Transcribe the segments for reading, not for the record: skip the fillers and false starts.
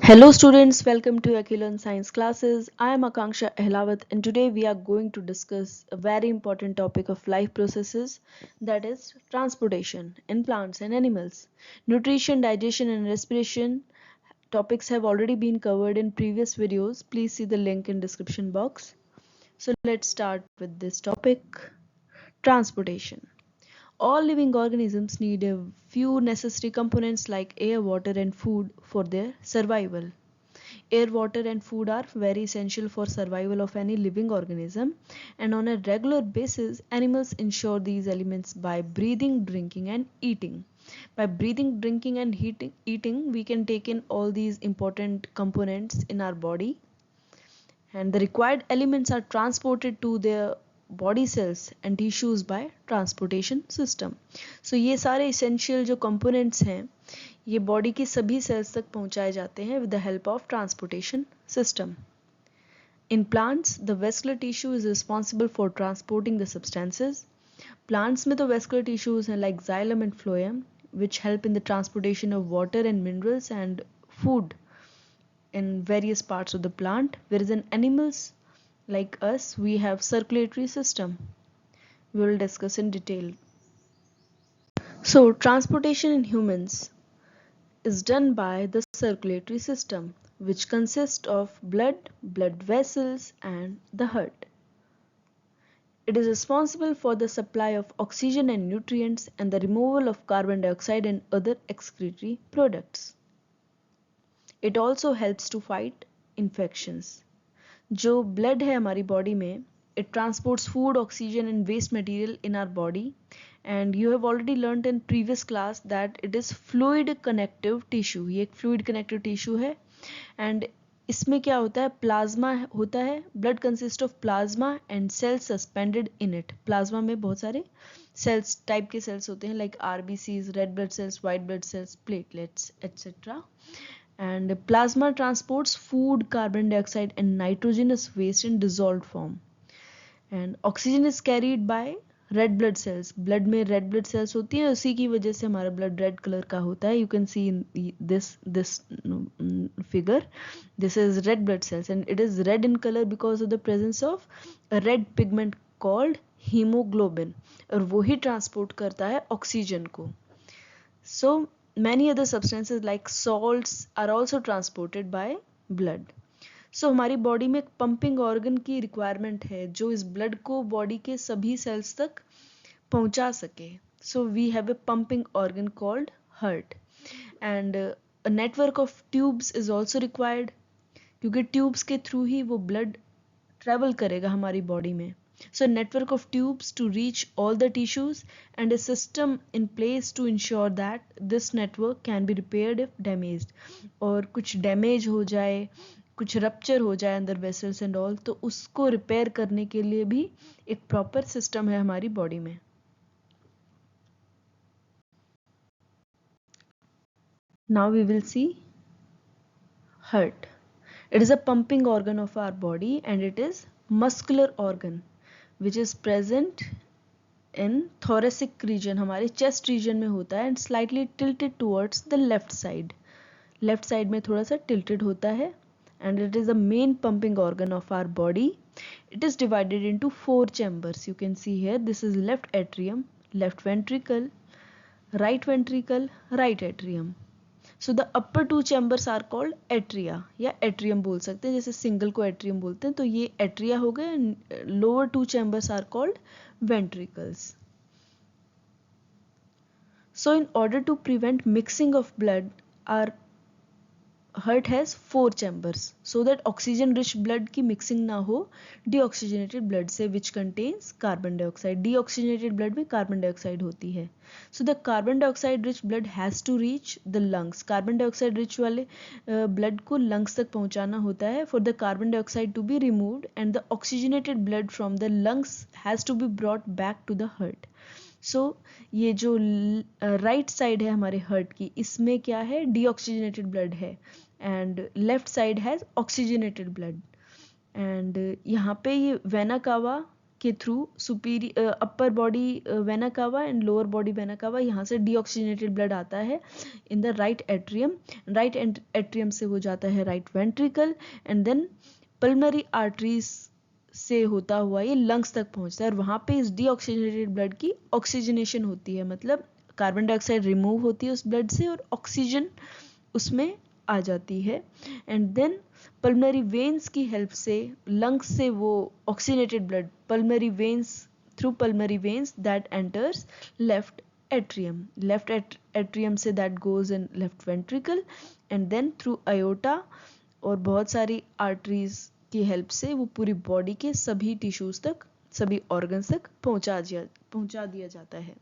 Hello students, welcome to Akilan Science classes. I am Akanksha Ehlawat and today we are going to discuss a very important topic of life processes, that is transportation in plants and animals. Nutrition, digestion and respiration topics have already been covered in previous videos. Please see the link in description box. So let's start with this topic, transportation. All living organisms need a few necessary components like air, water and food for their survival. Air, water, and food are very essential for survival of any living organism, and on a regular basis, animals ensure these elements by breathing, drinking, and eating. By breathing, drinking, and eating, we can take in all these important components in our body, and the required elements are transported to their body cells and tissues by transportation system. So ये सारे essential जो components हैं ये body की सभी sales तक पहुंचाए जाते हैं with the help of transportation system. In plants, the vascular tissue is responsible for transporting the substances. Plants में तो vascular tissues हैं like xylem and phloem which help in the transportation of water and minerals and food in various parts of the plant, whereas in animals like us we have circulatory system. We will discuss in detail. So transportation in humans is done by the circulatory system, which consists of blood, blood vessels and the heart. It is responsible for the supply of oxygen and nutrients and the removal of carbon dioxide and other excretory products. It also helps to fight infections. जो blood है हमारी body में, it transports food, oxygen and waste material in our body, and you have already learnt in previous class that it is fluid connective tissue. ये एक fluid connective tissue है and इसमें क्या होता है, प्लाज्मा होता है. Blood consist of plasma and cells suspended in it. Plasma में बहुत सारे सेल्स टाइप के सेल्स होते हैं like RBCs, red blood cells, white blood cells, platelets etcetera. And plasma transports food, carbon dioxide and nitrogenous waste in dissolved form. And oxygen is carried by red blood cells. blood में red blood cells होती हैं, उसी की वजह से हमारा blood red color का होता है. You can see in this figure, this is red blood cells and it is red in color because of the presence of a red pigment called hemoglobin, और वो ही transport करता है oxygen को. So many other substances like salts are also transported by blood. So हमारी body में एक pumping organ की requirement है जो इस ब्लड को बॉडी के सभी सेल्स तक पहुंचा सके. So we have a pumping organ called heart, and a network of tubes is also required क्योंकि ट्यूब्स के थ्रू ही वो ब्लड ट्रेवल करेगा हमारी बॉडी में. So a network of tubes to reach all the tissues and a system in place to ensure that this network can be repaired if damaged. और कुछ damage हो जाए, कुछ रप्चर हो जाए अंदर वेसल्स एंड ऑल, तो उसको रिपेयर करने के लिए भी एक प्रॉपर सिस्टम है हमारी बॉडी में. Now we will see heart. It is a pumping organ of our body and it is muscular organ which is present in thoracic region. हमारे chest region में होता है and slightly tilted towards the left side. Left side में थोड़ा सा tilted होता है and it is the main pumping organ of our body. It is divided into 4 chambers. You can see here, this is left atrium, left ventricle, right atrium. So the upper two chambers are called atria या atrium बोल सकते हैं, जैसे single को atrium बोलते हैं, तो ये atria हो गए. Lower two chambers are called ventricles. So in order to prevent mixing of blood, our heart has 4 chambers so that oxygen rich blood की mixing ना हो deoxygenated blood से, which contains carbon dioxide. Deoxygenated blood में carbon dioxide होती है. So the carbon dioxide rich blood has to reach the lungs. Carbon dioxide rich वाले blood को lungs तक पहुंचाना होता है for the carbon dioxide to be removed and the oxygenated blood from the lungs has to be brought back to the heart. So ये जो right side है हमारे हार्ट की, इसमें क्या है, डीऑक्सीजनेटेड ब्लड है and left side has oxygenated blood. And यहाँ पे ये वेना कावा के through superior upper body vena cava and lower body vena cava, यहाँ से डीऑक्सीजनेटेड ब्लड आता है in the right atrium. Right atrium से वो जाता है right ventricle and then pulmonary arteries से होता हुआ ये लंग्स तक पहुंचता है और वहाँ पे इस डीऑक्सीजनेटेड ब्लड की ऑक्सीजनेशन होती है, मतलब कार्बन डाइऑक्साइड रिमूव होती है उस ब्लड से और ऑक्सीजन उसमें आ जाती है. एंड देन पल्मोनरी वेन्स की हेल्प से लंग्स से वो oxygenated blood pulmonary veins through pulmonary veins that enters left atrium. Left atrium से that goes in left ventricle and then through aorta और बहुत सारी आर्टरीज की हेल्प से वो पूरी बॉडी के सभी टिश्यूज तक, सभी ऑर्गन्स तक पहुंचा दिया जाता है.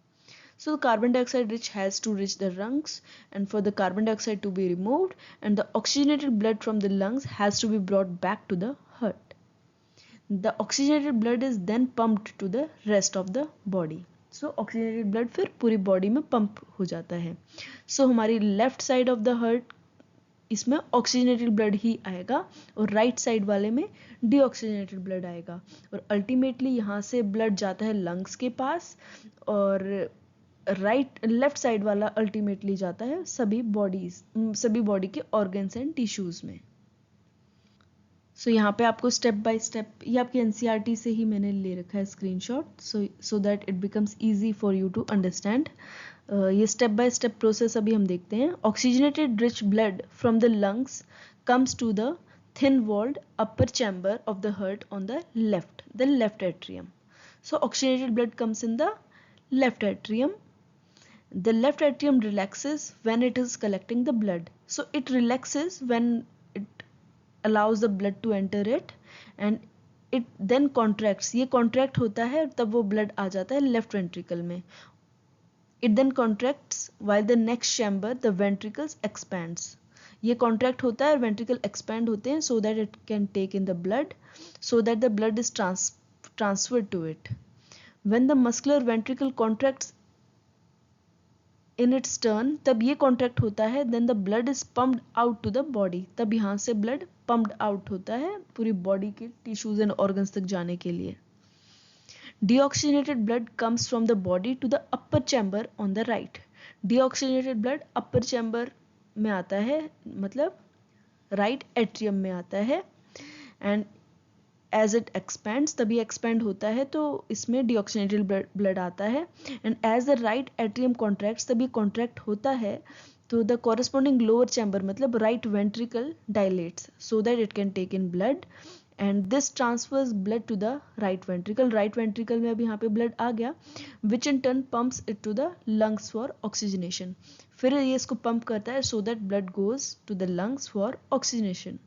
So the carbon dioxide rich has to reach the lungs and for the carbon dioxide to be removed and the oxygenated blood from the lungs has to be brought back to the heart. The oxygenated blood is then pumped to the rest of the body. So oxygenated blood फिर पूरी body में pump हो जाता है. So हमारी left side of the heart इसमें oxygenated blood ही आएगा और राइट साइड वाले में डीऑक्सीजनेटेड ब्लड आएगा और अल्टीमेटली यहाँ से ब्लड जाता है लंग्स के पास और लेफ्ट साइड वाला अल्टीमेटली जाता है सभी बॉडी के ऑर्गन्स एंड टिश्यूज में. सो यहाँ पे आपको स्टेप बाय स्टेप, ये आपकी एनसीईआरटी से ही मैंने ले रखा है screenshot, so that it becomes easy for you to understand. ये स्टेप बाय स्टेप प्रोसेस अभी हम देखते हैं. Oxygenated rich blood from the lungs comes to the thin walled upper chamber of the heart on the left atrium. So oxygenated blood comes in the left atrium. The left atrium relaxes when it is collecting the blood. So it relaxes when it allows the blood to enter it and it then contracts. ये contract होता है और तब वो blood आ जाता है left ventricle में. It then contracts while the next chamber, the ventricles expands. ये contract होता है और ventricle expand होते हैं so that it can take in the blood, so that the blood is transferred to it. When the muscular ventricle contracts in its turn, तब ये contract होता है, then the blood is pumped out to the body. तब यहाँ से blood pumped out होता है पूरी बॉडी के टिश्यूज एंड ऑर्गन्स तक जाने के लिए. Deoxygenated blood comes from the body to the upper chamber on the right. Deoxygenated blood upper chamber में आता है, मतलब right atrium में आता है and as it expands, तभी expand होता है तो इसमें deoxygenated blood आता है and as the right atrium contracts, तभी contract होता है तो the corresponding lower chamber मतलब right ventricle dilates so that it can take in blood and this transfers blood to the right ventricle. Right ventricle में अब यहाँ पे blood आ गया which in turn pumps it to the lungs for oxygenation. फिर ये इसको pump करता है so that blood goes to the lungs for oxygenation.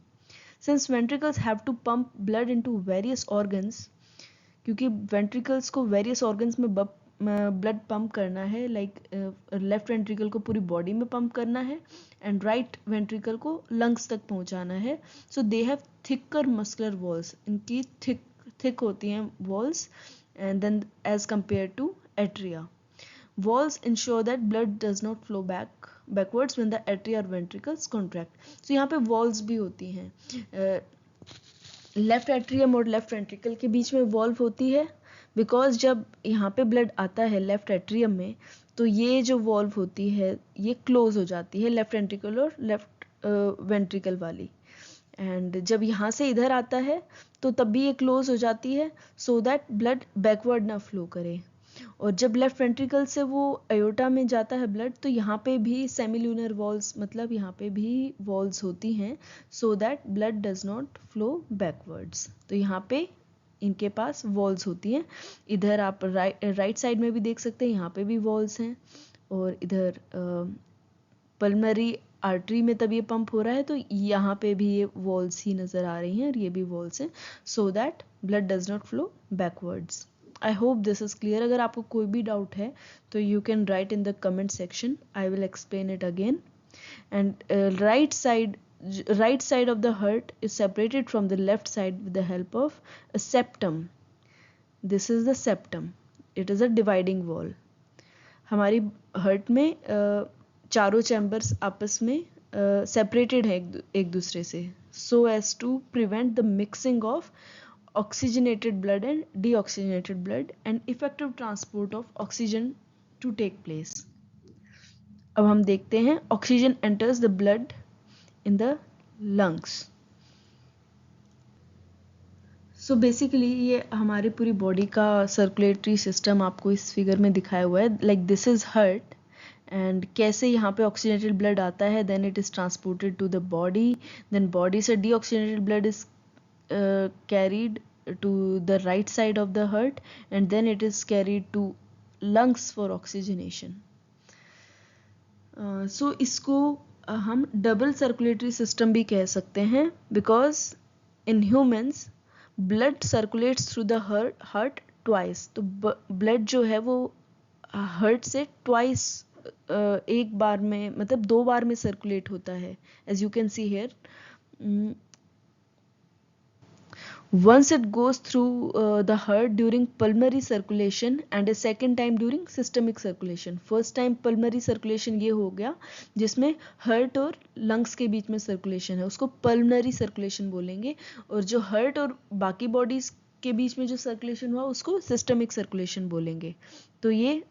Since ventricles have to pump blood into various organs, क्योंकि ventricles को various organs में blood pump करना है, like left ventricle को पूरी body में pump करना है and right ventricle को lungs तक पहुंचाना है. So they have thicker muscular walls. इनकी thick होती हैं walls and then as compared to atria. Walls ensure that blood does not flow backwards when the atria or ventricles contract. So यहाँ पे walls भी होती हैं. लेफ्ट एट्रियम और left ventricle के बीच में वॉल्व होती है बिकॉज जब यहाँ पे ब्लड आता है लेफ्ट एट्रियम में तो ये जो वॉल्व होती है ये क्लोज हो जाती है लेफ्ट वेंट्रिकल और लेफ्ट वेंट्रिकल वाली एंड जब यहाँ से इधर आता है तो तब भी ये क्लोज हो जाती है सो दैट ब्लड बैकवर्ड ना फ्लो करे. और जब लेफ्ट वेंट्रिकल से वो अयोटा में जाता है ब्लड तो यहाँ पे भी सेमिल्यूनर वॉल्स मतलब यहाँ पे भी वॉल्स होती हैं so that blood does not flow backwards. तो यहाँ पे इनके पास वॉल्स होती हैं. इधर आप राइट साइड में भी देख सकते हैं, यहाँ पे भी वॉल्स हैं और इधर पल्मोनरी आर्टरी में तब ये पंप हो रहा है तो यहाँ पे भी ये वॉल्स ही नज़र आ रही हैं और ये भी वॉल्स हैं so that blood does not flow backwards. I hope this is clear. अगर आपको कोई भी डाउट है तो you can write in the comment section, I will explain it again. And right side of the heart is separated from the left side with the help of a septum. This is the septum. It is a dividing wall. हमारी heart में चारों chambers आपस में separated है एक दूसरे से so as to prevent the mixing of oxygenated blood and deoxygenated blood and effective transport of oxygen to take place. अब हम देखते हैं oxygen enters the blood in the lungs. So basically ये हमारी पूरी बॉडी का सर्कुलेटरी सिस्टम आपको इस फिगर में दिखाया हुआ है. Like this is heart and कैसे यहाँ पे ऑक्सीजनेटेड ब्लड आता है, then it is transported to the body, then body से deoxygenated blood is carried to the right side of the heart and then it is carried to lungs for oxygenation. So इसको हम double circulatory system भी कह सकते हैं because in humans blood circulates through the heart twice. तो blood जो है वो हार्ट से ट्वाइस एक बार में मतलब 2 बार में सर्कुलेट होता है. As you can see here, once it goes through the heart during pulmonary circulation and a second time during systemic circulation. first time pulmonary circulation ये हो गया जिसमें heart और lungs के बीच में circulation है, उसको pulmonary circulation बोलेंगे. और जो heart और बाकी bodies के बीच में जो circulation हुआ उसको systemic circulation बोलेंगे. तो ये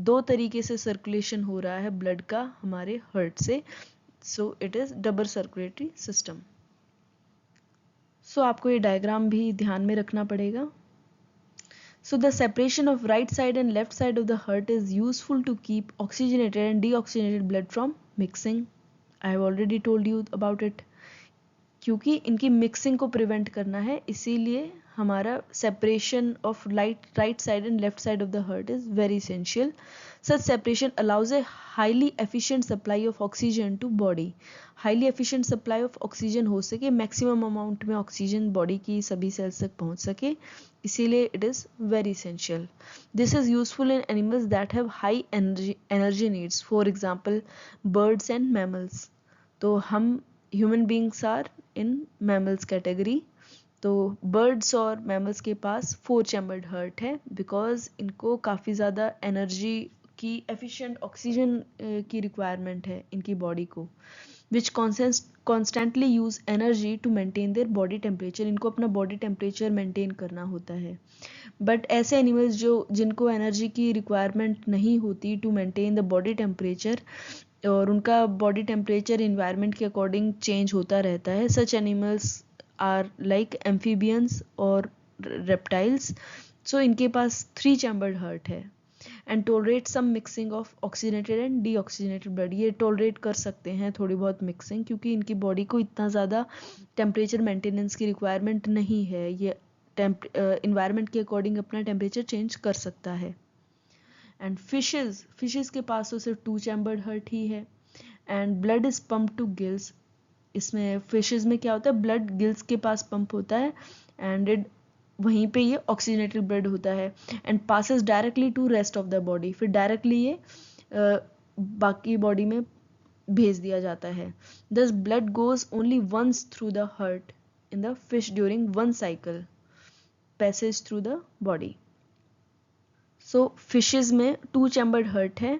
2 तरीके से circulation हो रहा है blood का हमारे heart से. so it is double circulatory system. सो आपको ये डायग्राम भी ध्यान में रखना पड़ेगा. So the separation of right side and left side of the heart is useful to keep oxygenated and deoxygenated blood from mixing. I have already told you about it. क्योंकि इनकी mixing को prevent करना है इसीलिए हमारा separation of right side and left side of the heart is very essential. Such separation allows a highly efficient supply of oxygen to body. Highly efficient supply of oxygen हो सके, maximum amount में oxygen body की सभी cells तक पहुंच सके, इसीलिए it is very essential. This is useful in animals that have high energy needs. For example, birds and mammals. तो हम human beings are in mammals category. तो बर्ड्स और मैमल्स के पास 4 चैम्बर्ड हार्ट है बिकॉज इनको काफ़ी ज़्यादा एनर्जी की एफिशिएंट ऑक्सीजन की रिक्वायरमेंट है इनकी बॉडी को, which constantly use energy to maintain their body temperature. इनको अपना बॉडी टेम्परेचर मेंटेन करना होता है. बट ऐसे एनिमल्स जिनको एनर्जी की रिक्वायरमेंट नहीं होती to maintain the body temperature और उनका बॉडी टेम्परेचर इन्वायरमेंट के अकॉर्डिंग चेंज होता रहता है, such animals are like amphibians और reptiles. so इनके पास 3 chambered heart है and tolerate some mixing of oxygenated and deoxygenated blood. ये tolerate कर सकते हैं थोड़ी बहुत mixing क्योंकि इनकी body को इतना ज़्यादा temperature maintenance की requirement नहीं है. ये environment के according अपना temperature change कर सकता है. and fishes के पास तो सिर्फ 2 chambered heart ही है and blood is pumped to gills. इसमें फिशेस में क्या होता है, ब्लड गिल्स के पास पंप होता है एंड वहीं पे ये ऑक्सीजनेटेड ब्लड होता है and passes directly to rest of the body. फिर डायरेक्टली ये बाकी बॉडी में भेज दिया जाता है. Thus blood goes only once through the heart in the fish during one cycle passage through the body. So fishes में 2 चैम्बर्ड हार्ट है.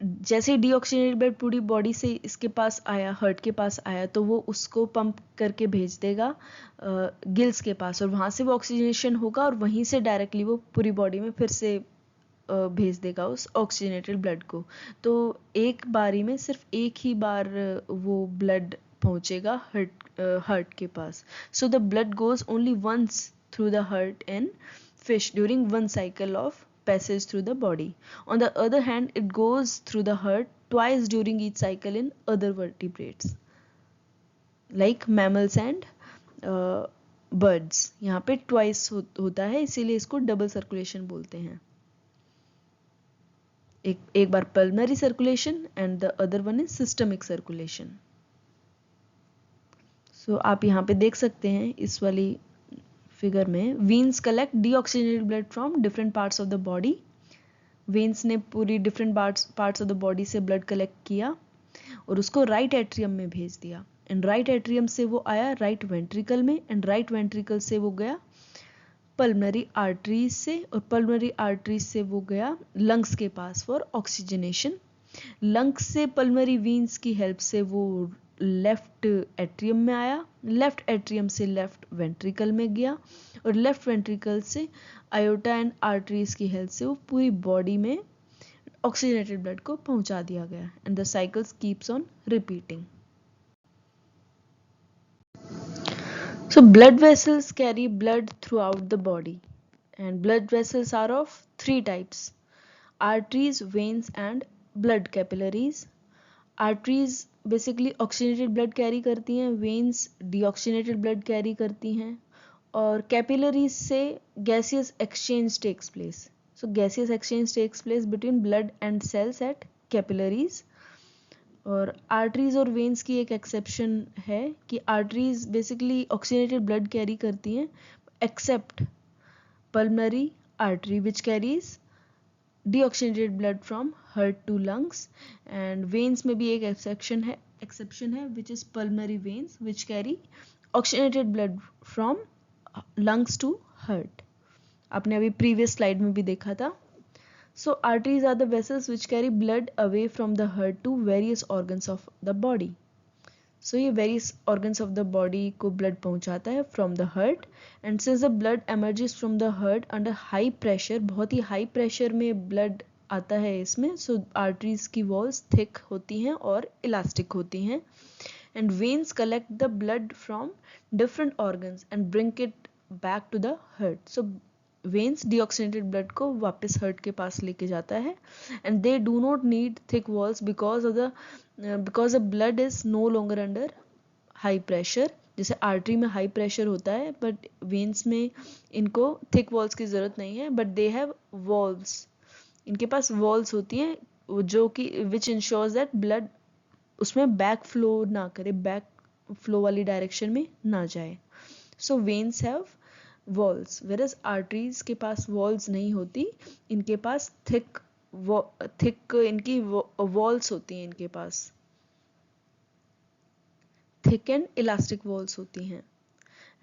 जैसे डीऑक्सीजनेटेड ब्लड पूरी बॉडी से इसके पास आया, हार्ट के पास आया, तो वो उसको पंप करके भेज देगा गिल्स के पास और वहाँ से वो ऑक्सीजनेशन होगा और वहीं से डायरेक्टली वो पूरी बॉडी में फिर से भेज देगा उस ऑक्सीजनेटेड ब्लड को. तो एक बारी में सिर्फ एक ही बार वो ब्लड पहुँचेगा हार्ट के पास. So the blood goes only once through the heart in fish during one cycle of passage through the body. On the other hand, it goes through the heart twice during each cycle in other vertebrates like mammals and birds. यहाँ पे twice होता है इसीलिए इसको double circulation बोलते हैं. एक बार pulmonary circulation and the other one is systemic circulation. So आप यहाँ पे देख सकते हैं इस वाली फिगर में veins collect deoxygenated blood from different parts of the body. Veins ने पूरी different parts of the body से ब्लड कलेक्ट किया और उसको राइट एट्रियम में भेज दिया एंड राइट एट्रियम से वो आया राइट वेंट्रिकल में एंड राइट वेंट्रिकल से वो गया पल्मनरी आर्टरीज से और पल्मनरी आर्टरीज से वो गया लंग्स के पास फॉर ऑक्सीजनेशन. लंग्स से पल्मनरी वेन्स की हेल्प से वो लेफ्ट एट्रियम में आया, लेफ्ट एट्रियम से लेफ्ट वेंट्रिकल में गया और लेफ्ट वेंट्रिकल से आयोटा एंड आर्टरीज की हेल्प से वो पूरी बॉडी में ऑक्सीजनेटेड ब्लड को पहुंचा दिया गया and the cycles keeps on repeating. So blood vessels carry blood throughout the body and blood vessels are of three types: arteries, veins and blood capillaries. Arteries basically oxygenated blood carry करती हैं, veins deoxygenated blood carry करती हैं और capillaries से gaseous exchange takes place. So gaseous exchange takes place between blood and cells at capillaries. और arteries और veins की एक एक्सेप्शन है कि arteries basically oxygenated blood carry करती हैं except pulmonary artery which carries deoxygenated blood from heart to lungs and veins में भी एक एक्सेप्शन है which is pulmonary veins which carry oxygenated blood from lungs to heart. आपने अभी previous slide में भी देखा था. So arteries are the vessels which carry blood away from the heart to various organs of the body. So ये various organs of the body को blood पहुंचाता है from the heart and since the blood emerges from the heart under high pressure, बहुत ही high pressure में blood आता है इसमें, so arteries की walls thick होती हैं और elastic होती हैं and veins collect the blood from different organs and bring it back to the heart. So veins deoxygenated blood को वापस हार्ट के पास लेके जाता है and they do not need thick walls because the blood is no longer under high pressure. जैसे artery में high pressure होता है बट वेन्स में इनको थिक वॉल्स की ज़रूरत नहीं है बट दे हैव वॉल्स. इनके पास वॉल्स होती हैं जो कि विच इंश्योर्स दैट ब्लड उसमें बैक फ्लो ना करे, बैक फ्लो वाली डायरेक्शन में ना जाए. So veins have walls versus arteries के पास वॉल्स नहीं होती, इनके पास थिक इनकी वॉल्स होती हैं, इनके पास थिक एंड इलास्टिक वॉल्स होती हैं.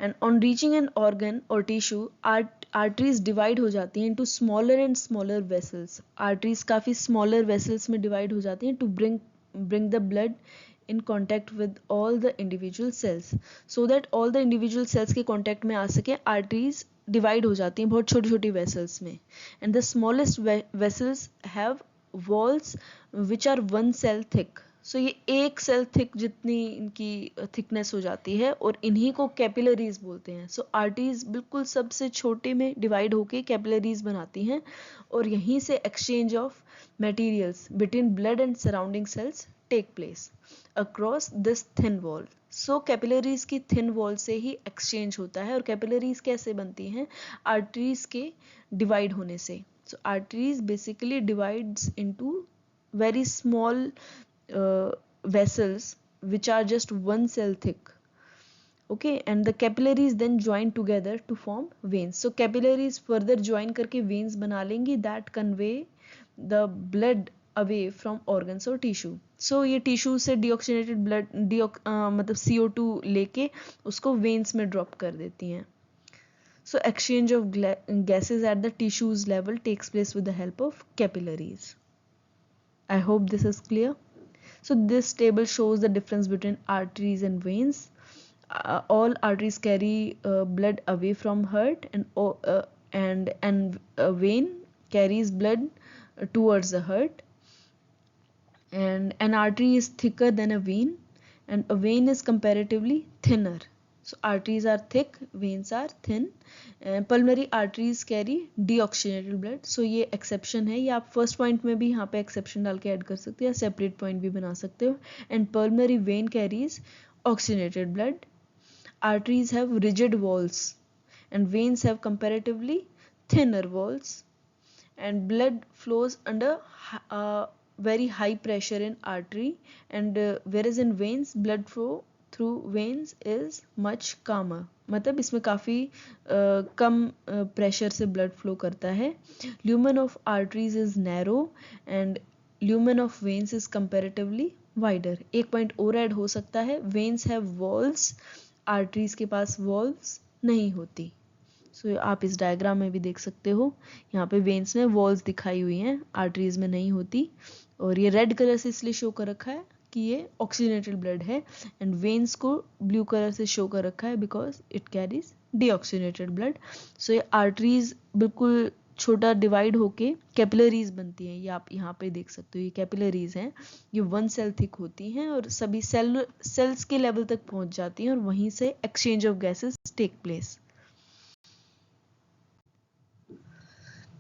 And on reaching an organ और टिश्यू आर्टरीज डिवाइड हो जाती हैं into smaller and smaller vessels. Arteries काफ़ी स्मॉलर वेसल्स में डिवाइड हो जाती हैं to bring the blood in contact with all the individual cells so that all the individual cells के contact में आ सके. arteries divide हो जाती हैं बहुत छोटी छोटी vessels में and the smallest vessels have walls which are 1 cell thick. so ये एक सेल थिक जितनी इनकी थिकनेस हो जाती है और इन्हीं को कैपिलरीज बोलते हैं. सो आर्टरीज बिल्कुल सबसे छोटे में डिवाइड होके कैपिलरीज बनाती हैं और यहीं से exchange of materials between blood and surrounding cells take place across this thin wall. So capillaries की thin wall से ही exchange होता है और capillaries कैसे बनती हैं? arteries के divide होने से. So arteries basically divides into very small vessels which are just 1 cell thick. Okay, and the capillaries then join together to form veins. So capillaries further join करके veins बना लेंगी that convey the blood away from organs or tissue. So ये tissue से deoxygenated blood मतलब CO2 लेके उसको veins में drop कर देती हैं. So exchange of gases at the tissues level takes place with the help of capillaries. I hope this is clear. So this table shows the difference between arteries and veins. All arteries carry blood away from heart and a vein carries blood towards the heart, and an artery is thicker than a vein and a vein is comparatively thinner. So arteries are thick, veins are thin. Pulmonary arteries carry deoxygenated blood. So ये exception है, ये आप first point में भी यहाँ पे exception डाल के add कर सकते हो या separate point भी बना सकते हो. And pulmonary vein carries oxygenated blood. Arteries have rigid walls and veins have comparatively thinner walls. And blood flows under very high pressure in artery and whereas in veins blood flow through veins is much calmer. मतलब इसमें काफ़ी कम pressure से blood flow करता है. lumen of arteries is narrow and lumen of veins is comparatively wider. एक point और add हो सकता है, veins have walls, arteries के पास walls नहीं होती. So, आप इस डायग्राम में भी देख सकते हो, यहाँ पे वेन्स में वॉल्स दिखाई हुई हैं, आर्टरीज में नहीं होती. और ये रेड कलर से इसलिए शो कर रखा है कि ये ऑक्सीजनेटेड ब्लड है, एंड वेन्स को ब्लू कलर से शो कर रखा है because it carries deoxygenated blood. So ये आर्टरीज बिल्कुल छोटा डिवाइड होके कैपिलरीज बनती हैं, ये आप यहाँ पे देख सकते हो, ये कैपिलरीज हैं, ये 1 सेल थिक होती हैं और सभी सेल्स के लेवल तक पहुंच जाती हैं और वहीं से exchange of gases take place.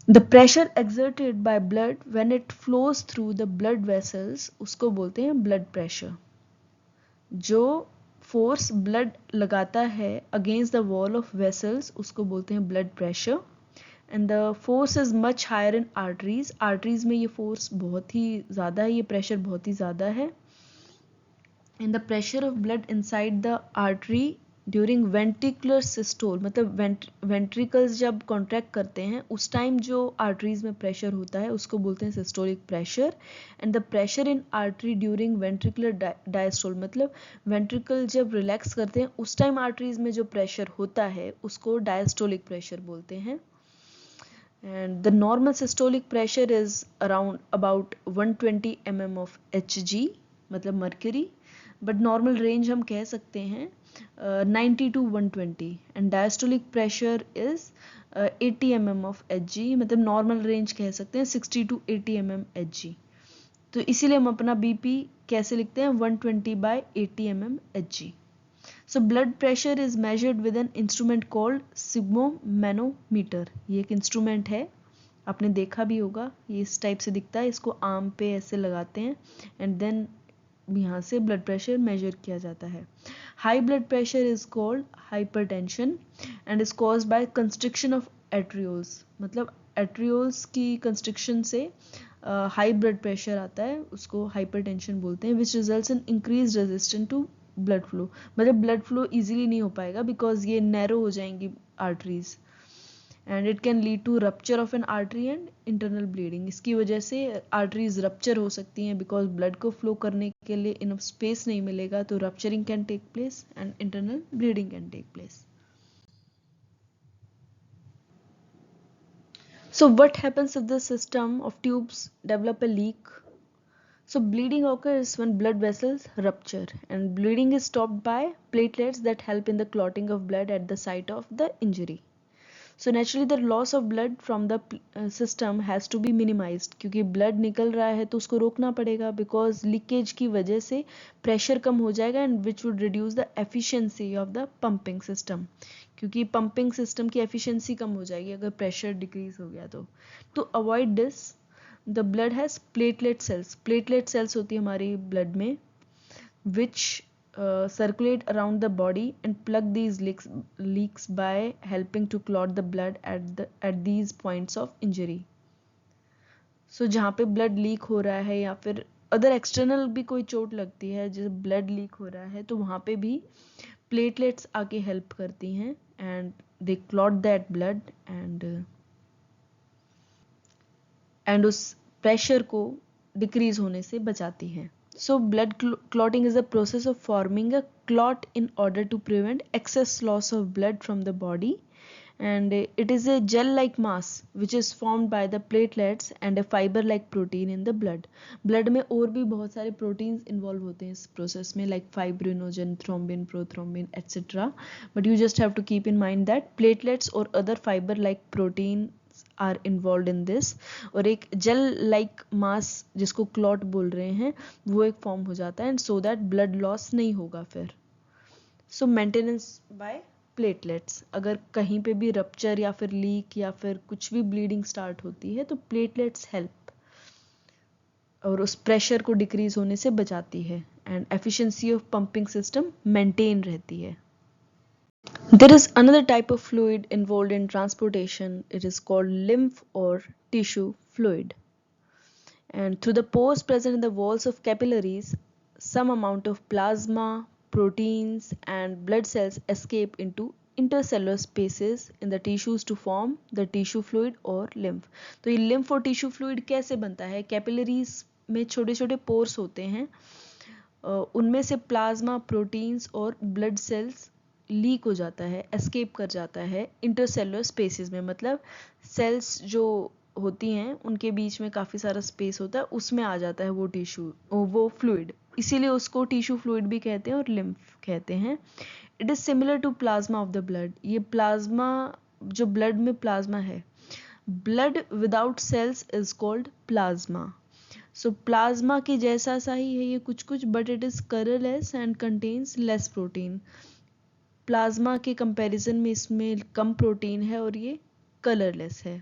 The pressure exerted by blood when it flows through the blood vessels उसको बोलते हैं blood pressure। जो फोर्स ब्लड लगाता है against the wall of vessels उसको बोलते हैं blood pressure. And the force is much higher in arteries, arteries में ये फोर्स बहुत ही ज़्यादा है, ये प्रेशर बहुत ही ज़्यादा है। And the pressure of blood inside the artery during ventricular systole, मतलब वेंट्रिकल्स जब कॉन्ट्रैक्ट करते हैं उस टाइम जो आर्टरीज में प्रेशर होता है उसको बोलते हैं systolic pressure. And the pressure in artery during ventricular diastole, मतलब वेंट्रिकल जब रिलैक्स करते हैं उस टाइम आर्टरीज में जो प्रेशर होता है उसको डायस्टोलिक प्रेशर बोलते हैं। And the normal systolic pressure is around about 120 mm of Hg, मतलब मर्क्यूरी, बट नॉर्मल रेंज हम कह सकते हैं 90 to 120, and diastolic pressure is 80 mm of Hg, मतलब नॉर्मल रेंज कह सकते हैं 60 to 80 mm Hg। तो इसीलिए हम अपना बीपी कैसे लिखते हैं 120 by 80 mm Hg। So blood pressure is measured with an instrument called sphygmomanometer। ये एक इंस्ट्रूमेंट है, आपने देखा भी होगा, ये इस टाइप से दिखता है, इसको आर्म पे ऐसे लगाते हैं एंड देन यहाँ से ब्लड प्रेशर मेजर किया जाता है। High blood pressure is called hypertension and is caused by constriction of arterioles, मतलब एट्रियोल्स की कंस्ट्रिक्शन से हाई ब्लड प्रेशर आता है, उसको हाइपरटेंशन बोलते हैं, which results in increase resistance to blood flow, मतलब ब्लड फ्लो इजीली नहीं हो पाएगा बिकॉज ये नैरो हो जाएंगी arteries, and it can lead to rupture of an artery and internal bleeding. इसकी वजह से आर्टरीज रप्चर हो सकती हैं बिकॉज ब्लड को फ्लो करने के लिए इनफ स्पेस नहीं मिलेगा, तो rupturing can take place and internal bleeding can take place. So what happens if the system of tubes develop a leak? So bleeding occurs when blood vessels rupture, and bleeding is stopped by platelets that help in the clotting of blood at the site of the injury. So naturally the loss of blood from the system has to be minimized, क्योंकि blood निकल रहा है तो उसको रोकना पड़ेगा because leakage की वजह से pressure कम हो जाएगा and which would reduce the efficiency of the pumping system, क्योंकि pumping system की efficiency कम हो जाएगी अगर pressure decrease हो गया तो। To avoid this the blood has platelet cells, platelet cells होती है हमारी blood में which circulate around the body and plug these leaks by helping to clot the blood at these points of injury. So जहाँ पे blood leak हो रहा है या फिर अदर एक्सटर्नल भी कोई चोट लगती है जैसे blood leak हो रहा है तो वहाँ पे भी platelets आके help करती हैं and they clot that blood and उस pressure को decrease होने से बचाती हैं। So blood clotting is a process of forming a clot in order to prevent excess loss of blood from the body, and it is a gel-like mass which is formed by the platelets and a fiber-like protein in the blood. Blood में और भी बहुत सारे proteins involve होते हैं इस process में like fibrinogen, thrombin, prothrombin, etc. But you just have to keep in mind that platelets or other fiber-like protein are involved in this, और एक जेल लाइक मास जिसको क्लॉट बोल रहे हैं वो एक फॉर्म हो जाता है and so that blood loss नहीं होगा फिर। सो मेंटेनेंस बाय प्लेटलेट्स, अगर कहीं पे भी रप्चर या फिर लीक या फिर कुछ भी ब्लीडिंग स्टार्ट होती है तो प्लेटलेट्स हेल्प और उस प्रेशर को डिक्रीज होने से बचाती है and efficiency of pumping system maintain रहती है। There is another type of fluid involved in transportation. It is called lymph or tissue fluid. And through the pores present in the walls of capillaries, some amount of plasma, proteins, and blood cells escape into intercellular spaces in the tissues to form the tissue fluid or lymph. तो ये lymph और tissue fluid कैसे बनता है? Capillaries में छोटे छोटे pores होते हैं, उनमें से प्लाज्मा, प्रोटीन्स और ब्लड सेल्स लीक हो जाता है, एस्केप कर जाता है इंटरसेलुलर स्पेसेस में, मतलब सेल्स जो होती हैं उनके बीच में काफ़ी सारा स्पेस होता है, उसमें आ जाता है वो टिश्यू, वो फ्लूइड। इसीलिए उसको टिश्यू फ्लूइड भी कहते हैं और लिम्फ कहते हैं। It is similar to plasma of the blood. ये प्लाज्मा, जो ब्लड में प्लाज्मा है, blood without cells is called plasma. So plasma के जैसा सा ही है ये कुछ कुछ, but it is colourless and contains less protein. Plasma के कंपैरिजन में इसमें कम प्रोटीन है और ये कलरलेस है।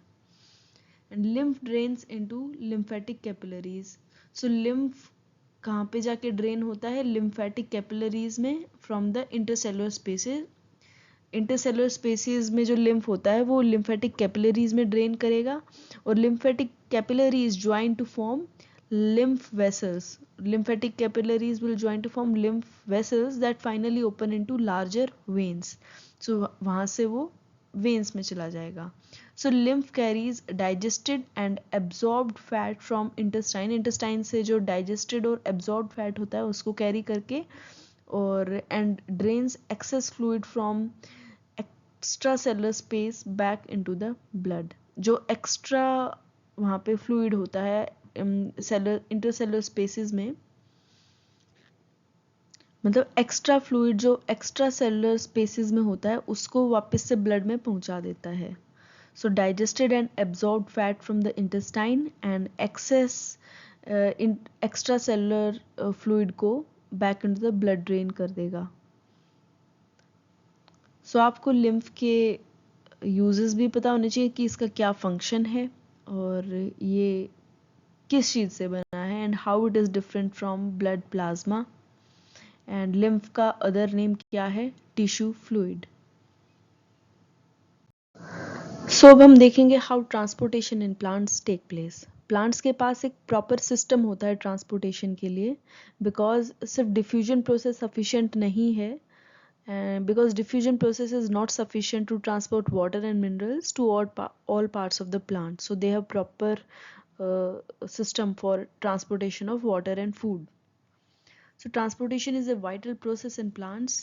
And lymph drains into lymphatic capillaries. So lymph कहाँ पे जाके ड्रेन होता है? लिम्फेटिक कैपिलरीज में from the intercellular spaces. Intercellular spaces में जो लिम्फ होता है वो लिम्फेटिक कैपिलरीज में ड्रेन करेगा, और lymphatic capillaries join to form lymph vessels. Lymphatic capillaries will join to form lymph vessels that finally open into larger veins. So वहाँ से वो veins में चला जाएगा. So lymph carries digested and absorbed fat from intestine. Intestine से जो digested और absorbed fat होता है उसको carry करके, और and drains excess fluid from extracellular space back into the blood. जो extra वहाँ पे fluid होता है इंटरसेलुलर स्पेसेस में, मतलब एक्स्ट्रा फ्लूइड जो एक्स्ट्रा सेलुलर स्पेसेस में होता है उसको वापस से ब्लड में पहुंचा देता है. So digested and absorbed fat from the intestine and excess extracellular fluid को back into the blood drain कर देगा. सो आपको लिम्फ के यूजेस भी पता होने चाहिए कि इसका क्या फंक्शन है और ये किस चीज से बना है, and how it is different from blood plasma. And lymph का अदर नेम क्या है? Tissue fluid. सो अब हम देखेंगे how transportation in plants take place. Plants के पास एक प्रॉपर सिस्टम होता है ट्रांसपोर्टेशन के लिए, बिकॉज सिर्फ डिफ्यूजन प्रोसेस सफिशिएंट नहीं है, because diffusion process is not sufficient to transport water and minerals to all parts of the plant. So they have proper system for transportation of water and food. So transportation is a vital process in plants.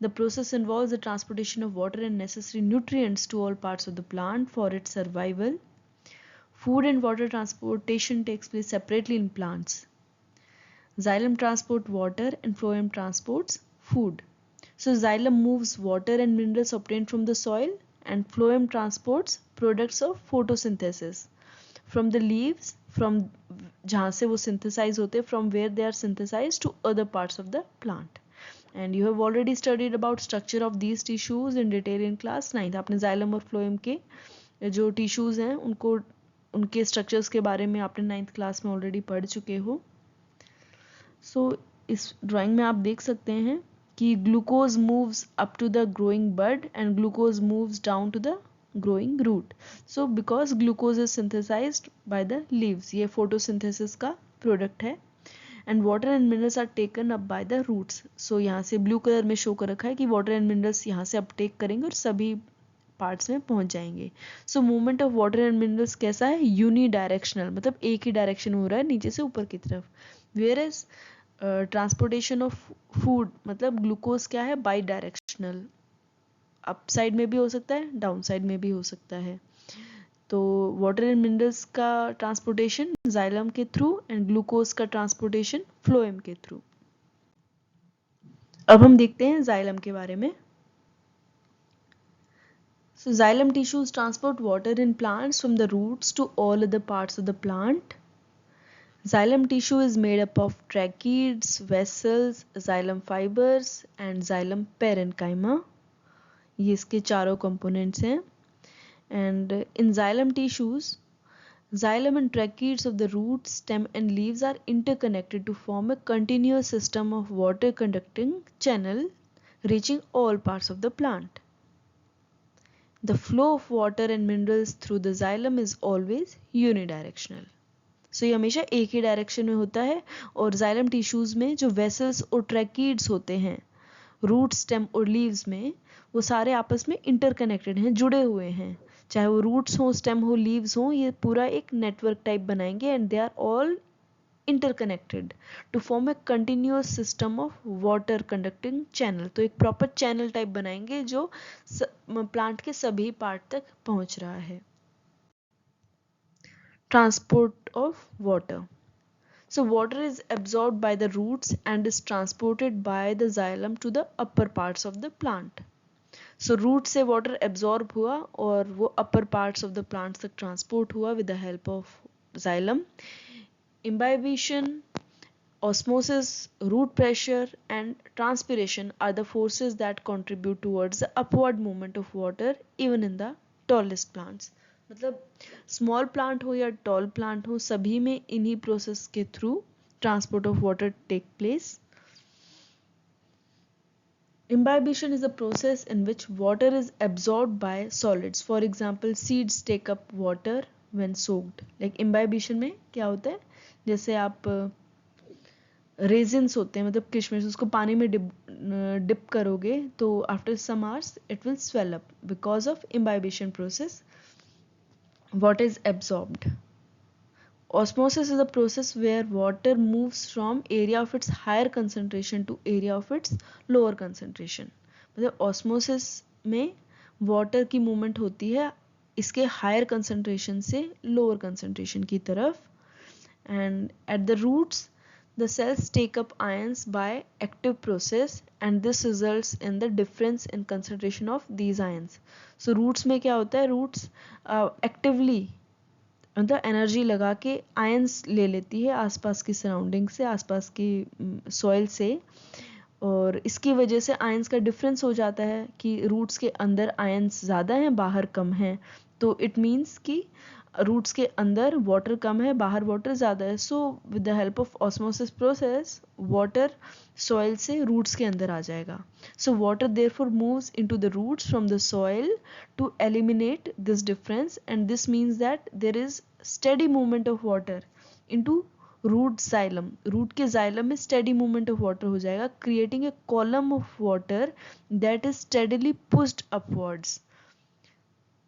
The process involves the transportation of water and necessary nutrients to all parts of the plant for its survival. Food and water transportation takes place separately in plants. Xylem transports water and phloem transports food. So xylem moves water and minerals obtained from the soil, and phloem transports products of photosynthesis from the leaves, from जहाँ से वो synthesize होते हैं, from where they are synthesized to other parts of the plant. And you have already studied about structure of these tissues in detail in class 9th. आपने xylem और phloem के जो tissues हैं उनको उनके structures के बारे में आपने 9th क्लास में ऑलरेडी पढ़ चुके हो. सो इस ड्राइंग में आप देख सकते हैं कि glucose moves up to the growing bud and glucose moves down to the growing root. So because glucose is synthesized by the leaves, ये फोटोसिंथेसिस का प्रोडक्ट है, and water and minerals are taken up by the roots. So यहाँ से blue colour में show कर रखा है कि वाटर एंड मिनरल्स यहाँ से अपटेक करेंगे और सभी पार्ट्स में पहुंच जाएंगे. So movement of water and minerals कैसा है? यूनी डायरेक्शनल, मतलब एक ही डायरेक्शन हो रहा है नीचे से ऊपर की तरफ. Whereas transportation of food, मतलब ग्लूकोज क्या है? बाई डायरेक्शनल, अप साइड में भी हो सकता है, डाउन साइड में भी हो सकता है. तो वाटर एंड मिनरल्स का ट्रांसपोर्टेशन जाइलम के थ्रू एंड ग्लूकोज का ट्रांसपोर्टेशन फ्लोएम के थ्रू. अब हम देखते हैं जाइलम के बारे में. So xylem tissues transport water in plants from the roots to all other parts of the plant. Xylem tissue is made up of tracheids, vessels, xylem fibers and xylem parenchyma. ये इसके चारों components हैं. And in xylem tissues, xylem and tracheids of the root, stem and leaves are interconnected to form a continuous system of water conducting channel reaching all parts of the plant. The flow of water and minerals through the xylem is always unidirectional. So ये हमेशा एक ही direction में होता है. और xylem tissues में जो vessels और ट्रैकीड्स होते हैं रूट, स्टेम और लीव्स में, वो सारे आपस में इंटरकनेक्टेड हैं, जुड़े हुए हैं. चाहे वो रूट्स हो, स्टेम हो, लीव्स हो, ये पूरा एक नेटवर्क टाइप बनाएंगे and they are all interconnected to form a continuous system of water conducting channel. तो एक प्रॉपर चैनल टाइप बनाएंगे जो प्लांट के सभी पार्ट तक पहुंच रहा है. Transport of water. So water is absorbed by the roots and is transported by the xylem to the upper parts of the plant. So root से water absorb हुआ और वो upper parts of the plants तक transport हुआ with the help of xylem. Imbibition, osmosis, root pressure and transpiration are the forces that contribute towards the upward movement of water even in the tallest plants. मतलब small plant हो या tall plant हो, सभी में इन्हीं process के through transport of water take place. Imbibition is a process in which water is absorbed by solids. For example, seeds take up water when soaked. Like imbibition में क्या होता है, जैसे आप रेजिन्स होते हैं, मतलब किशमिश, उसको पानी में डिप करोगे तो after some hours it will swell up because of imbibition process. What is absorbed? Osmosis is a process where water moves from area of its higher concentration to area of its lower concentration. मतलब osmosis में water की movement होती है इसके higher concentration से lower concentration की तरफ. And at the roots, the cells take up ions by active process and this results in the difference in concentration of these ions. So roots में क्या होता है, roots actively मतलब energy लगा के आयंस ले लेती है आसपास की सराउंडिंग से, आसपास की सॉइल से, और इसकी वजह से आयंस का डिफरेंस हो जाता है कि रूट्स के अंदर आयंस ज़्यादा हैं, बाहर कम हैं. तो इट मीन्स कि रूट्स के अंदर वाटर कम है, बाहर वाटर ज़्यादा है. So with the help of osmosis process water soil से रूट्स के अंदर आ जाएगा. So water therefore moves into the roots from the soil to eliminate this difference and this means that there is steady movement of water into root xylem. Root के xylem में steady movement of water हो जाएगा, creating a column of water that is steadily pushed upwards.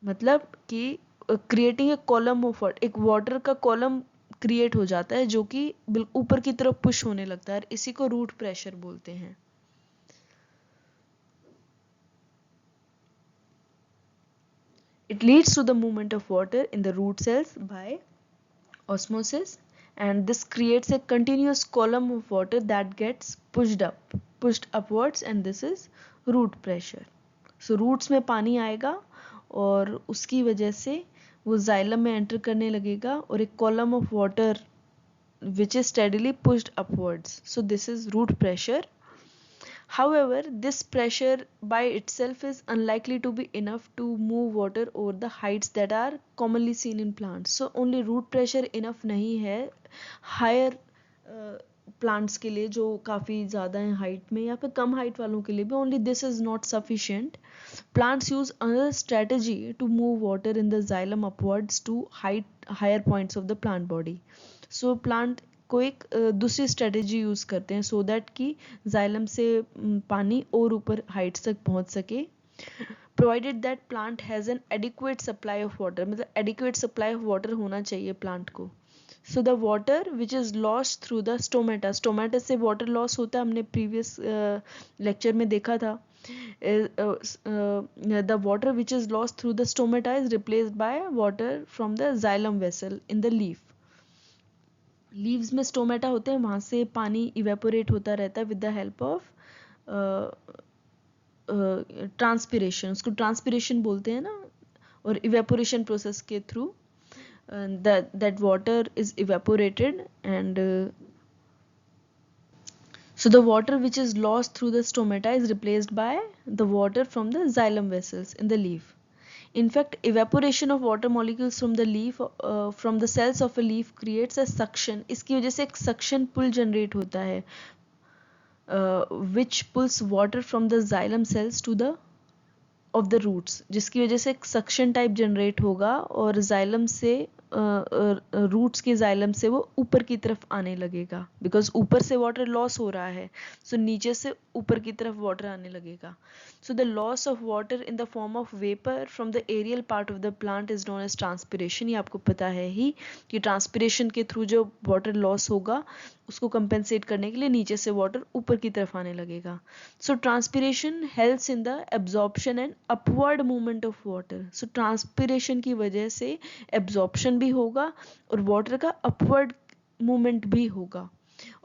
मतलब कि creating a column of water, एक water का column create हो जाता है जो कि ऊपर की तरफ पुश होने लगता है, इसी को रूट प्रेशर बोलते हैं. It leads to the movement of water in the root cells by osmosis and this creates a continuous column of water that gets pushed upwards and this is root pressure. So roots में पानी आएगा और उसकी वजह से वो xylem में enter करने लगेगा और एक column of water which is steadily pushed upwards. So this is root pressure. However, this pressure by itself is unlikely to be enough to move water over the heights that are commonly seen in plants. So only root pressure enough नहीं है higher plants के लिए जो काफ़ी ज़्यादा हैं height में, या फिर कम हाइट वालों के लिए भी only this is not sufficient. Plants use another strategy to move water in the xylem upwards to higher points of the plant body. So plant को एक दूसरी स्ट्रेटेजी यूज़ करते हैं सो दैट कि जाइलम से पानी और ऊपर हाइट्स तक पहुंच सके, provided that plant has an adequate supply of water. मतलब एडिक्वेट सप्लाई ऑफ वाटर होना चाहिए प्लांट को. So the water which is lost through the stomata, stomata से वाटर लॉस होता है, हमने प्रीवियस लेक्चर में देखा था. The water which is lost through the stomata is replaced by water from the xylem vessel in the leaf. Leaves में stomata होते हैं, वहाँ से पानी इवेपोरेट होता रहता है with the help of transpiration. उसको ट्रांसपिरेशन बोलते हैं ना. और इवेपोरेशन प्रोसेस के through that water is evaporated and so the water which is lost through the stomata is replaced by the water from the xylem vessels in the leaf. In fact, evaporation of water molecules from the leaf from the cells of a leaf creates a suction. इसकी वजह से एक suction pull generate होता है which pulls water from the xylem cells to the of the roots, जिसकी वजह से एक suction type generate होगा और xylem से रूट्स के जाइलम से वो ऊपर की तरफ आने लगेगा बिकॉज ऊपर से वाटर लॉस हो रहा है. सो नीचे से ऊपर की तरफ वाटर आने लगेगा. So the loss of water in the form of vapour from the aerial part of the plant is known as transpiration. ये आपको पता है ही कि ट्रांसपिरेशन के थ्रू जो वाटर लॉस होगा उसको कंपेंसेट करने के लिए नीचे से वाटर ऊपर की तरफ आने लगेगा. So transpiration helps in the absorption and upward movement of water. So transpiration की वजह से एब्जॉर्प्शन भी होगा और वाटर का अपवर्ड मूवमेंट भी होगा,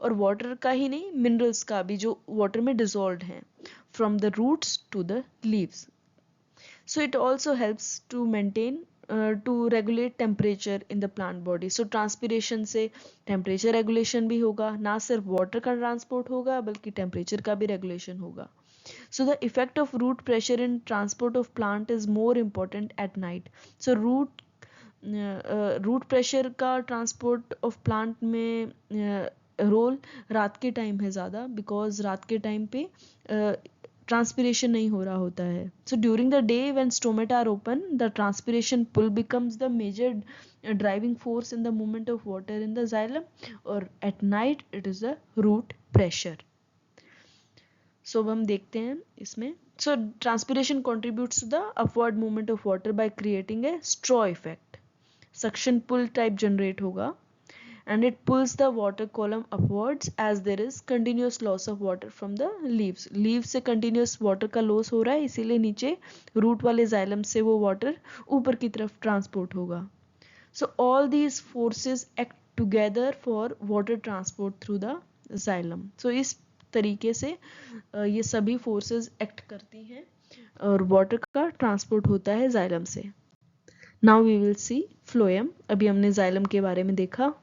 और वाटर का ही नहीं, मिनरल्स का भी जो वाटर में डिजोल्व हैं, from the roots to the leaves. So it also helps to maintain to regulate temperature in the plant body. So transpiration से temperature regulation भी होगा, ना सिर्फ water का transport होगा बल्कि temperature का भी regulation होगा. So the effect of root pressure in transport of plant is more important at night. So root pressure का transport of plant में रोल रात के टाइम है ज़्यादा, बिकॉज रात के टाइम पे ट्रांसपिरेशन नहीं हो रहा होता है. So during the day when stomata are open, the transpiration pull becomes the major driving force in the movement of water in the xylem, और at night it is the root pressure. So अब हम देखते हैं इसमें. So transpiration contributes to the upward movement of water by creating a straw effect. Suction pull type generate होगा and it pulls the water column upwards as there is continuous loss of water from the leaves. Leaves से continuous water का loss हो रहा है, इसीलिए नीचे root वाले xylem से वो water ऊपर की तरफ transport होगा. So all these forces act together for water transport through the xylem. So इस तरीके से ये सभी forces act करती हैं और water का transport होता है xylem से. Now we will see phloem. अभी हमने xylem के बारे में देखा.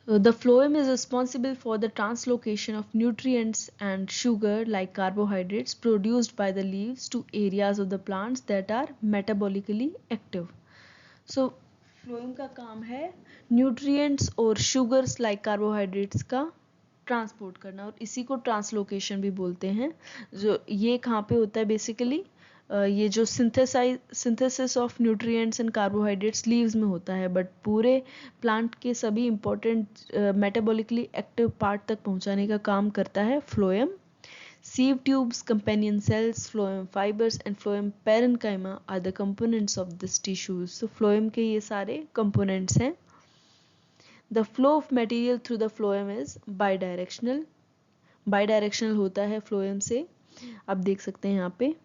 The phloem is responsible for the translocation of nutrients and sugar like carbohydrates produced by the leaves to areas of the plants that are metabolically active. So phloem का काम है nutrients और sugars like carbohydrates का transport करना, और इसी को translocation भी बोलते हैं. जो ये कहाँ पे होता है बेसिकली, ये जो synthesis of nutrients and carbohydrates leaves में होता है, बट पूरे प्लांट के सभी इंपॉर्टेंट मेटाबॉलिकली एक्टिव पार्ट तक पहुंचाने का काम करता है phloem. Sieve tubes, companion cells, phloem fibers and phloem parenchyma are the components of this tissues. So phloem के ये सारे components हैं. The flow of material through the phloem is bidirectional. Bidirectional होता है phloem से. आप देख सकते हैं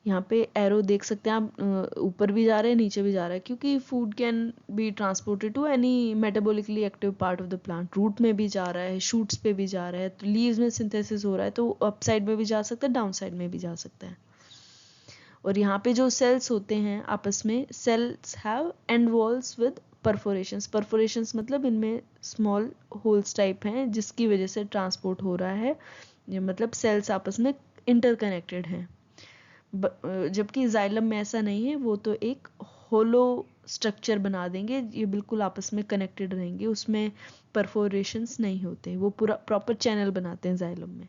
यहाँ पे एरो देख सकते हैं आप, ऊपर भी जा रहा है नीचे भी जा रहा है, क्योंकि food can be transported to any metabolically active part of the plant. Root में भी जा रहा है, शूट्स पे भी जा रहा है, तो लीव्स में सिंथेसिस हो रहा है, तो अप साइड में भी जा सकता है, डाउन साइड में भी जा सकता है. और यहाँ पे जो सेल्स होते हैं आपस में, cells have end walls with perforations. Perforations मतलब इनमें स्मॉल होल्स टाइप हैं जिसकी वजह से ट्रांसपोर्ट हो रहा है, मतलब सेल्स आपस में इंटरकनेक्टेड हैं. जबकि जाइलम में ऐसा नहीं है, वो तो एक होलो स्ट्रक्चर बना देंगे, ये बिल्कुल आपस में कनेक्टेड रहेंगे, उसमें परफोरेशंस नहीं होते, वो पूरा प्रॉपर चैनल बनाते हैं जाइलम में.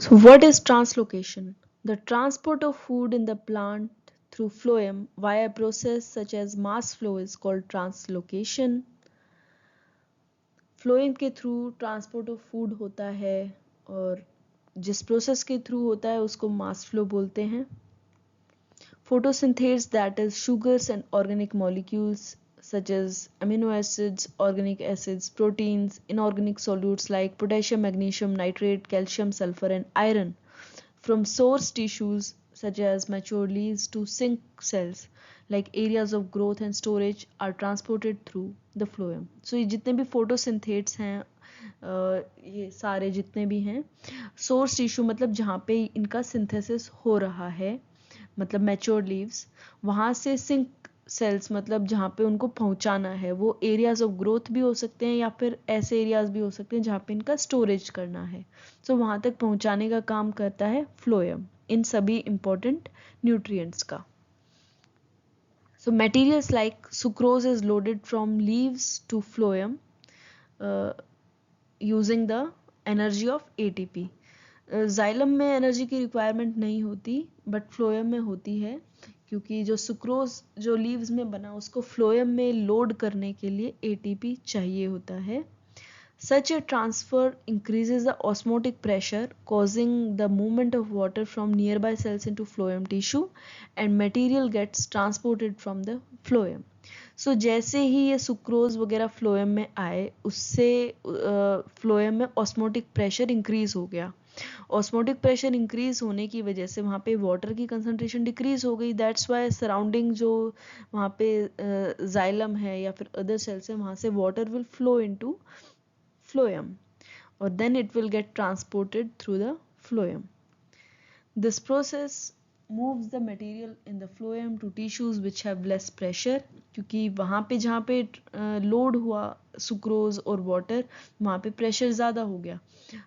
So what is translocation? The transport of food in the plant through phloem via a process such as mass flow is called translocation. Phloem के थ्रू ट्रांसपोर्ट ऑफ फूड होता है, और जिस process के through होता है उसको मास फ्लो बोलते हैं. Photosynthates, that is sugars and organic molecules such as amino acids, organic acids, proteins, inorganic solutes like potassium, magnesium, nitrate, calcium, sulfur and iron from source tissues such as mature leaves to sink cells like areas of growth and storage are transported through the phloem. So ये जितने भी photosynthetes हैं, ये सारे जितने भी हैं, source tissue मतलब जहाँ पे इनका सिंथेसिस हो रहा है, मतलब मैच्योर लीव्स, वहाँ से सिंक सेल्स मतलब जहाँ पे उनको पहुँचाना है, वो एरियाज ऑफ ग्रोथ भी हो सकते हैं या फिर ऐसे एरियाज भी हो सकते हैं जहाँ पे इनका स्टोरेज करना है. सो वहाँ तक पहुँचाने का काम करता है फ्लोएम इन सभी इंपॉर्टेंट न्यूट्रिएंट्स का. So materials like sucrose is loaded from leaves to phloem using the energy of ATP. Xylem में एनर्जी की रिक्वायरमेंट नहीं होती, बट फ्लोएम में होती है, क्योंकि जो सुक्रोज जो लीव्स में बना उसको फ्लोएम में लोड करने के लिए ATP चाहिए होता है. Such a transfer increases the osmotic pressure, causing the movement of water from nearby cells into phloem tissue, and material gets transported from the phloem. सो जैसे ही ये सुक्रोज वगैरह फ्लोएम में आए, उससे फ्लोएम में ऑस्मोटिक प्रेशर इंक्रीज हो गया। Osmotic pressure increase होने की वजह से वहाँ पे वाटर की कंसंट्रेशन डिक्रीज हो गई। दैट्स वाई सराउंडिंग जो वहाँ पे जाइलम है या फिर अदर सेल्स है, वहाँ से water will flow into phloem और then it will get transported through the phloem. This process moves the material in the phloem to tissues which have less pressure, क्योंकि वहाँ पे जहाँ पे लोड हुआ सुक्रोज और वाटर, वहाँ पे प्रेशर ज़्यादा हो गया।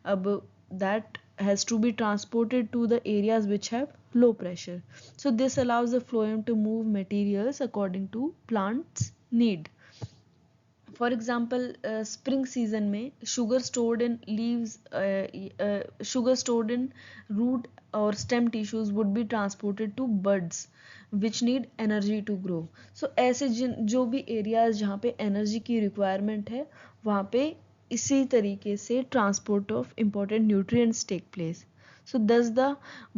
अब that has to be transported to the areas which have low pressure. So this allows the phloem to move materials according to plant's need. For example spring season में sugar stored in leaves, sugar stored in root और stem tissues would be transported to buds which need energy to grow. So ऐसे जो भी areas जहाँ पे energy की requirement है, वहाँ पे इसी तरीके से transport of important nutrients take place. So thus the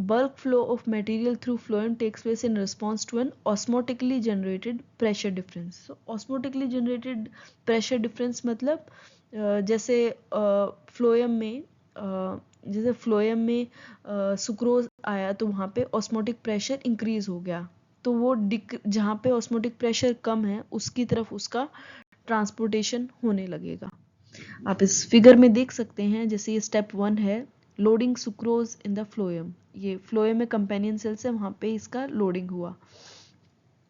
bulk flow of material through phloem takes place in response to an osmotically generated pressure difference. So osmotically generated pressure difference मतलब जैसे phloem में sucrose आया तो वहाँ पे osmotic pressure increase हो गया, तो वो जहाँ पे ऑस्मोटिक प्रेशर कम है उसकी तरफ उसका ट्रांसपोर्टेशन होने लगेगा. आप इस फिगर में देख सकते हैं, जैसे ये स्टेप 1 है, loading sucrose in the phloem. ये फ्लोएम में कंपेनियन सेल्स है, वहाँ पे इसका लोडिंग हुआ.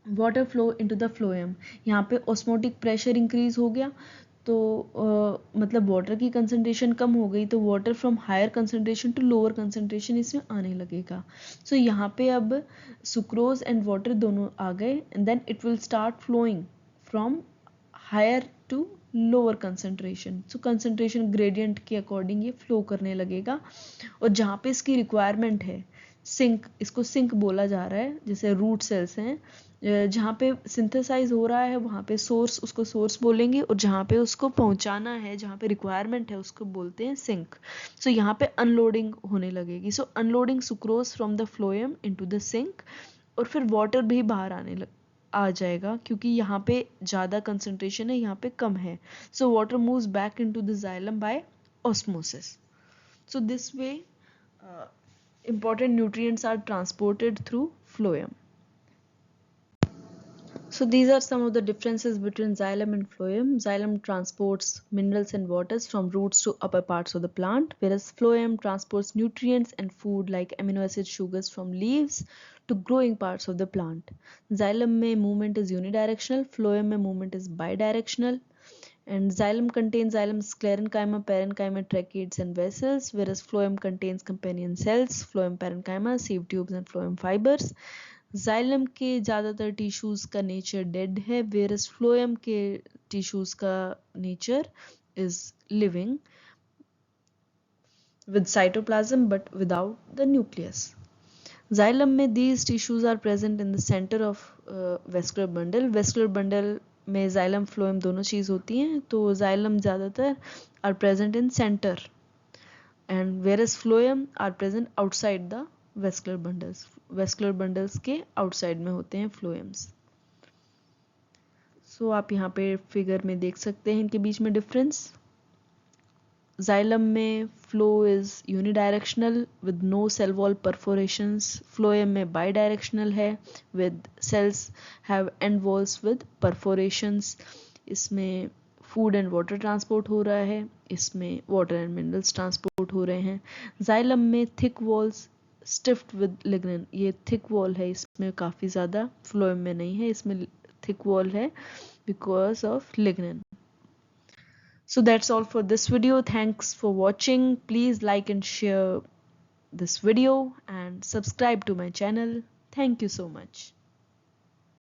Water flow into the phloem, यहाँ पे ऑस्मोटिक प्रेशर इंक्रीज हो गया, तो मतलब वाटर की कंसंट्रेशन कम हो गई, तो water from higher concentration to lower concentration इसमें आने लगेगा. सो यहाँ पे अब सुक्रोज एंड वाटर दोनों आ गए and then it will start flowing from higher to lower concentration. So concentration gradient के अकॉर्डिंग ये फ्लो करने लगेगा. और जहाँ पे इसकी रिक्वायरमेंट है, सिंक, इसको सिंक बोला जा रहा है, जैसे रूट सेल्स हैं, जहाँ पे सिंथेसाइज हो रहा है वहाँ पे सोर्स, उसको सोर्स बोलेंगे, और जहाँ पे उसको पहुँचाना है, जहाँ पे रिक्वायरमेंट है, उसको बोलते हैं सिंक. सो यहाँ पे अनलोडिंग होने लगेगी. So unloading sucrose from the phloem into the sink, और फिर वाटर भी बाहर आ जाएगा, क्योंकि यहाँ पे ज़्यादा कंसंट्रेशन है, यहाँ पे कम है. So water moves back into the xylem by osmosis. So this way important nutrients are transported through phloem. So these are some of the differences between xylem and phloem. Xylem transports minerals and waters from roots to upper parts of the plant, whereas phloem transports nutrients and food like amino acid sugars from leaves to growing parts of the plant. Xylem में movement is unidirectional, phloem में movement is bidirectional. And xylem contains xylem sclerenchyma, parenchyma, tracheids and vessels, whereas phloem contains companion cells, phloem parenchyma, sieve tubes and phloem fibers. Xylem के ज़्यादातर tissues का nature dead है, whereas phloem के tissues का nature is living with cytoplasm but without the nucleus. Xylem में these tissues are present in the center of vascular bundle. Vascular bundle में xylem phloem दोनों चीज़ होती हैं, तो xylem ज़्यादातर are present in center and whereas phloem are present outside the vascular bundles. Vascular bundles के outside में होते हैं phloems. So आप यहाँ पे फिगर में देख सकते हैं इनके बीच में डिफरेंस. Xylem में flow is unidirectional with no cell wall perforations. Phloem में bidirectional है with cells have end walls with perforations. इसमें food and water transport हो रहा है, इसमें water and minerals transport हो रहे हैं. Xylem में thick walls stuffed with lignin. ये thick wall है, इसमें काफ़ी ज़्यादा, phloem में नहीं है, इसमें thick wall है because of lignin. So that's all for this video. Thanks for watching. Please like and share this video and subscribe to my channel. Thank you so much.